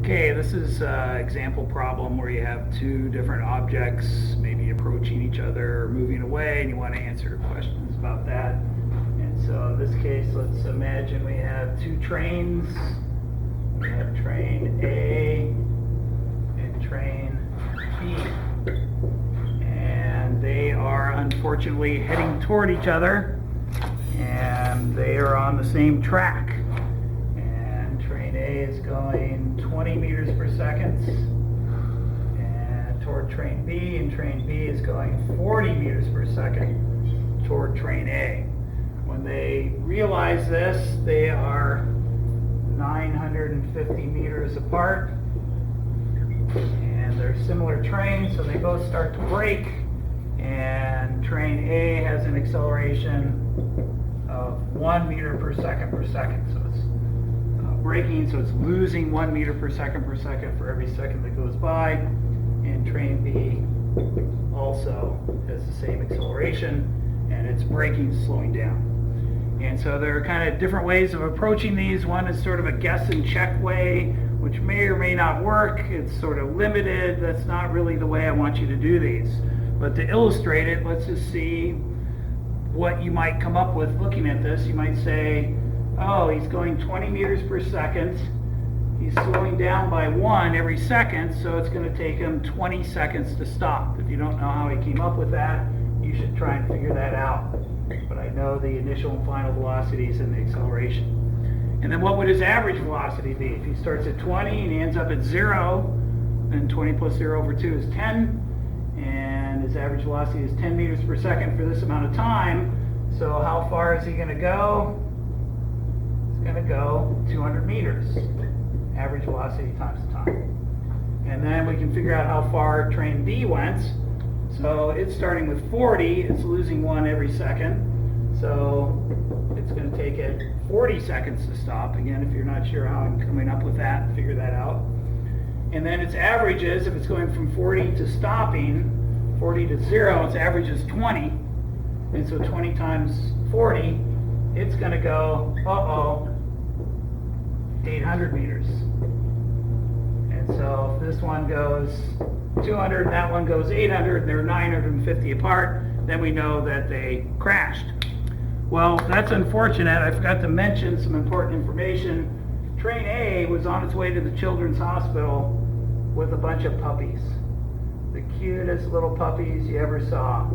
Okay, this is an example problem where you have two different objects maybe approaching each other or moving away, and you want to answer questions about that. And so in this case, let's imagine we have two trains. We have train A and train B. And they are unfortunately heading toward each other, and they are on the same track. Train A is going 20 meters per second and toward train B, and train B is going 40 meters per second toward train A. When they realize this, they are 950 meters apart, and they're similar trains, so they both start to brake, and train A has an acceleration of 1 meter per second, so it's braking, so it's losing 1 meter per second for every second that goes by, and train B also has the same acceleration, and it's braking, slowing down. And so there are kind of different ways of approaching these. One is sort of a guess and check way, which may or may not work. It's sort of limited. That's not really the way I want you to do these. But to illustrate it, let's just see what you might come up with looking at this. You might say, oh, he's going 20 meters per second. He's slowing down by 1 every second, so it's going to take him 20 seconds to stop. If you don't know how he came up with that, you should try and figure that out. But I know the initial and final velocities and the acceleration. And then what would his average velocity be? If he starts at 20 and he ends up at 0, then 20 plus 0 over 2 is 10. And his average velocity is 10 meters per second for this amount of time. So how far is he going to go? Going to go 200 meters, average velocity times the time. And then we can figure out how far train B went. So it's starting with 40, it's losing 1 every second. So it's going to take it 40 seconds to stop. Again, if you're not sure how I'm coming up with that, figure that out. And then its averages, if it's going from 40 to stopping, 40 to 0, its average is 20. And so 20 times 40, it's going to go, 800 meters. And so if this one goes 200 and that one goes 800, they're 950 apart, then we know that they crashed. Well, that's unfortunate. I forgot to mention some important information. Train A was on its way to the Children's Hospital with a bunch of puppies. The cutest little puppies you ever saw.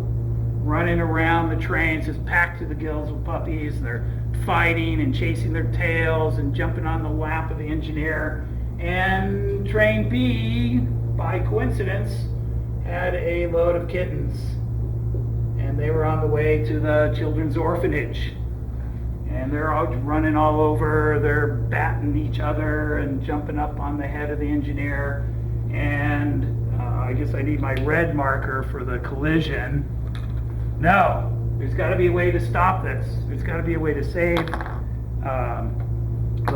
Running around the trains, just packed to the gills with puppies. They're fighting and chasing their tails and jumping on the lap of the engineer. And train B, by coincidence, had a load of kittens. And they were on the way to the children's orphanage. And they're all running all over, they're batting each other and jumping up on the head of the engineer. And I guess I need my red marker for the collision. No, there's got to be a way to stop this. There's got to be a way to save the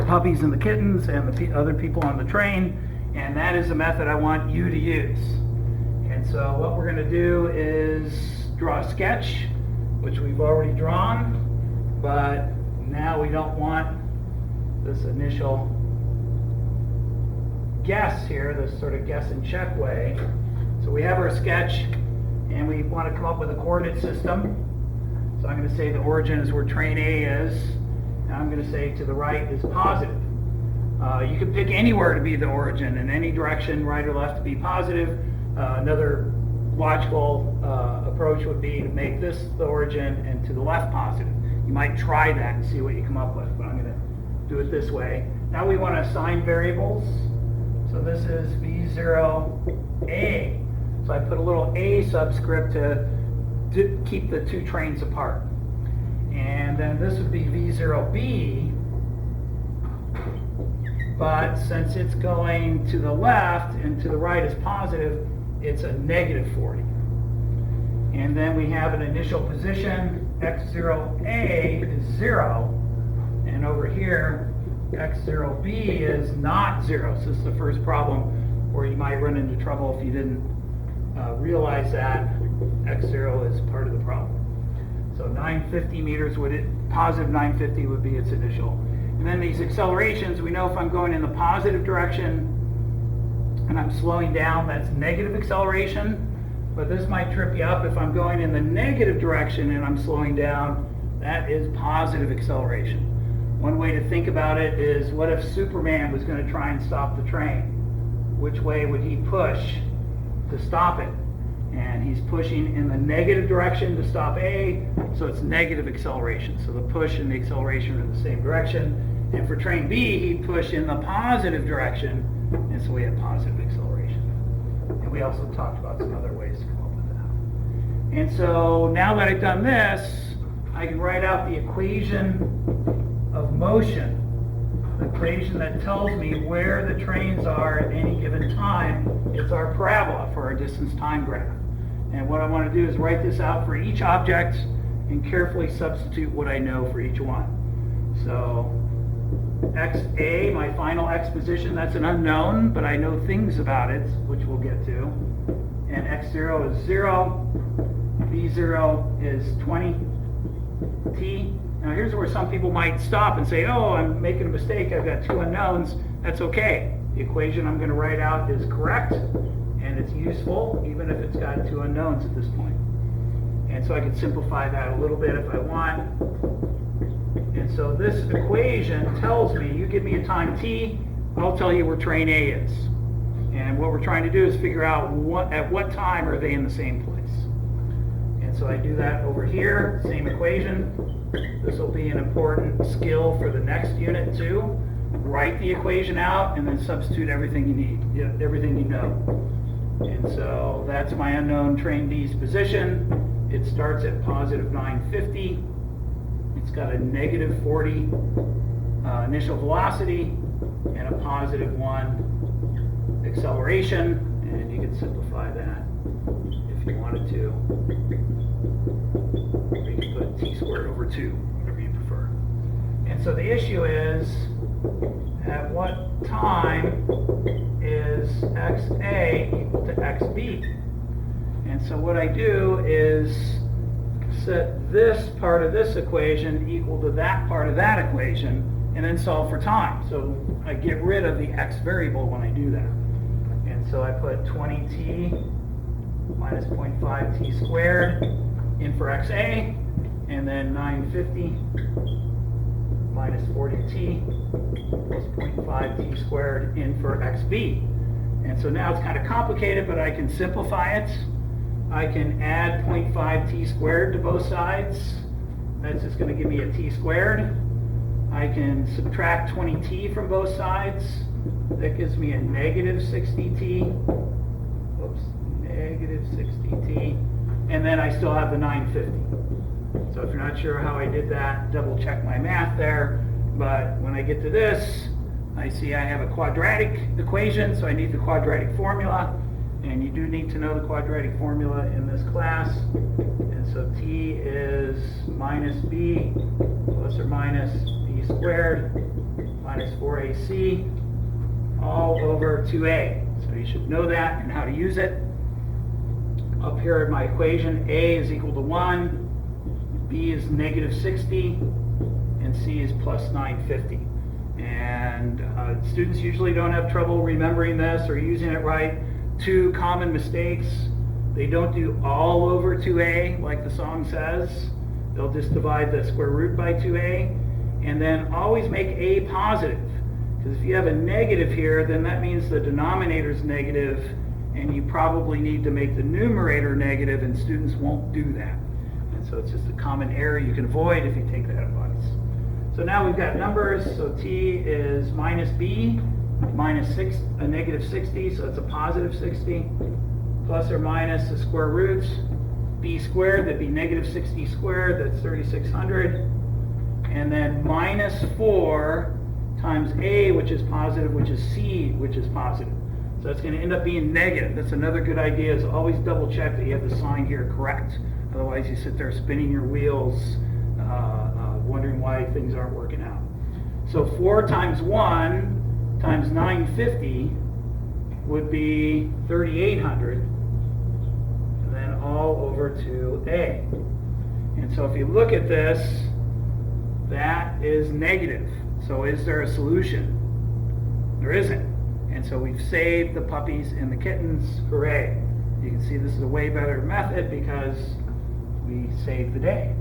puppies and the kittens and the other people on the train, and that is the method I want you to use. And so what we're going to do is draw a sketch, which we've already drawn, but now we don't want this initial guess here, this sort of guess and check way. So we have our sketch, and we want to come up with a coordinate system. So I'm going to say the origin is where train A is, and I'm going to say to the right is positive. You can pick anywhere to be the origin, in any direction, right or left, to be positive. Another logical approach would be to make this the origin and to the left positive. You might try that and see what you come up with, but I'm going to do it this way. Now we want to assign variables. So this is V0A. So I put a little A subscript to keep the two trains apart. And then this would be V0B, but since it's going to the left and to the right is positive, it's a negative 40. And then we have an initial position, X0A is 0, and over here, X0B is not 0. So this is the first problem where you might run into trouble if you didn't realize that X0 is part of the problem. So 950 meters, positive 950 would be its initial. And then these accelerations, we know if I'm going in the positive direction, and I'm slowing down, that's negative acceleration. But this might trip you up. If I'm going in the negative direction and I'm slowing down, that is positive acceleration. One way to think about it is, what if Superman was going to try and stop the train? Which way would he push to stop it? And he's pushing in the negative direction to stop A, so it's negative acceleration. So the push and the acceleration are in the same direction. And for train B, he'd push in the positive direction, and so we have positive acceleration. And we also talked about some other ways to come up with that. And so now that I've done this, I can write out the equation of motion, the equation that tells me where the trains are at any given time. It's our parabola for our distance time graph. And what I want to do is write this out for each object and carefully substitute what I know for each one. So XA, my final X position, that's an unknown, but I know things about it, which we'll get to. And X0 is 0, B0 is 20T. Now here's where some people might stop and say, oh, I'm making a mistake, I've got two unknowns. That's okay. The equation I'm going to write out is correct, and it's useful, even if it's got two unknowns at this point. And so I can simplify that a little bit if I want. And so this equation tells me, you give me a time t, I'll tell you where train A is. And what we're trying to do is figure out at what time are they in the same place. And so I do that over here, same equation. This will be an important skill for the next unit too. Write the equation out and then substitute everything you need, everything you know. And so that's my unknown train D's position. It starts at positive 950. It's got a negative 40 initial velocity and a positive 1 acceleration. And you can simplify that if you wanted to. Or you can put t squared over 2, whatever you prefer. And so the issue is, at what time is XA equal to XB? And so what I do is set this part of this equation equal to that part of that equation, and then solve for time. So I get rid of the x variable when I do that. And so I put 20t minus 0.5t squared in for XA, and then 950 minus 40t plus 0.5t squared in for XB. And so now it's kind of complicated, but I can simplify it. I can add 0.5t squared to both sides. That's just going to give me a t squared. I can subtract 20t from both sides. That gives me a negative 60t. Whoops, negative 60t. And then I still have the 950. So if you're not sure how I did that, double check my math there. But when I get to this, I see I have a quadratic equation, so I need the quadratic formula. And you do need to know the quadratic formula in this class. And so t is minus b plus or minus b squared minus 4ac all over 2a. So you should know that and how to use it. Up here in my equation, a is equal to 1, b is negative 60, and c is plus 950. And students usually don't have trouble remembering this or using it right. Two common mistakes: they don't do all over 2a like the song says. They'll just divide the square root by 2a, and then always make a positive, because if you have a negative here, then that means the denominator is negative, and you probably need to make the numerator negative, and students won't do that. And so it's just a common error you can avoid if you take that advice. So now we've got numbers. So t is minus b minus a negative 60, so it's a positive 60, plus or minus the square root, b squared, that'd be negative 60 squared, that's 3600, and then minus 4 times a, which is positive, which is c, which is positive. So it's going to end up being negative. That's another good idea, is always double check that you have the sign here correct. Otherwise you sit there spinning your wheels, wondering why things aren't working out. So 4 times 1 times 950 would be 3800, and then all over to a. And so if you look at this, that is negative. So is there a solution? There isn't. And so we've saved the puppies and the kittens. Hooray. You can see this is a way better method because we saved the day.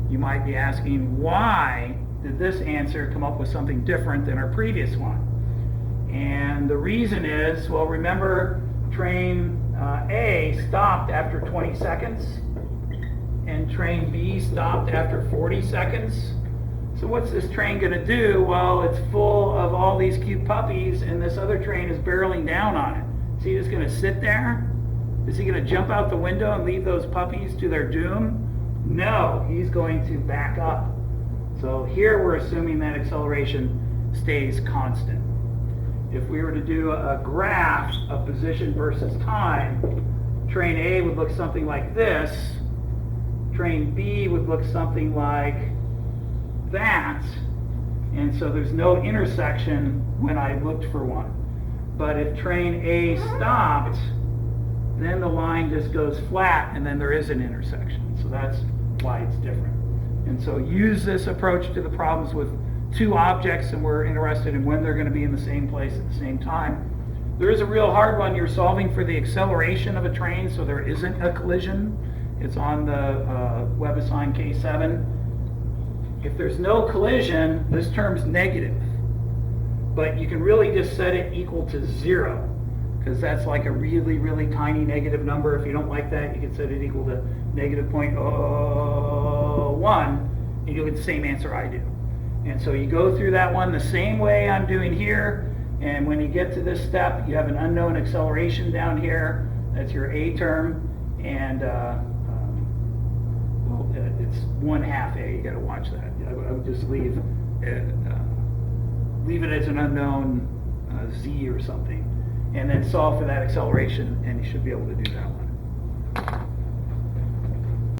You might be asking, why did this answer come up with something different than our previous one? And the reason is, well, remember, train A stopped after 20 seconds, and train B stopped after 40 seconds. So what's this train going to do? Well, it's full of all these cute puppies, and this other train is barreling down on it. Is he just going to sit there? Is he going to jump out the window and leave those puppies to their doom? No, he's going to back up. So here we're assuming that acceleration stays constant. If we were to do a graph of position versus time, train A would look something like this. Train B would look something like that. And so there's no intersection when I looked for one. But if train A stopped, then the line just goes flat and then there is an intersection. So that's why it's different. And so use this approach to the problems with two objects, and we're interested in when they're going to be in the same place at the same time. There is a real hard one. You're solving for the acceleration of a train, so there isn't a collision. It's on the WebAssign K7. If there's no collision, this term's negative. But you can really just set it equal to 0, because that's like a really, really tiny negative number. If you don't like that, you can set it equal to negative 0.01, and you'll get the same answer I do. And so you go through that one the same way I'm doing here, and when you get to this step, you have an unknown acceleration down here. That's your A term, and well, it's 1/2 A. You got to watch that. I would just leave it as an unknown Z or something, and then solve for that acceleration, and you should be able to do that one.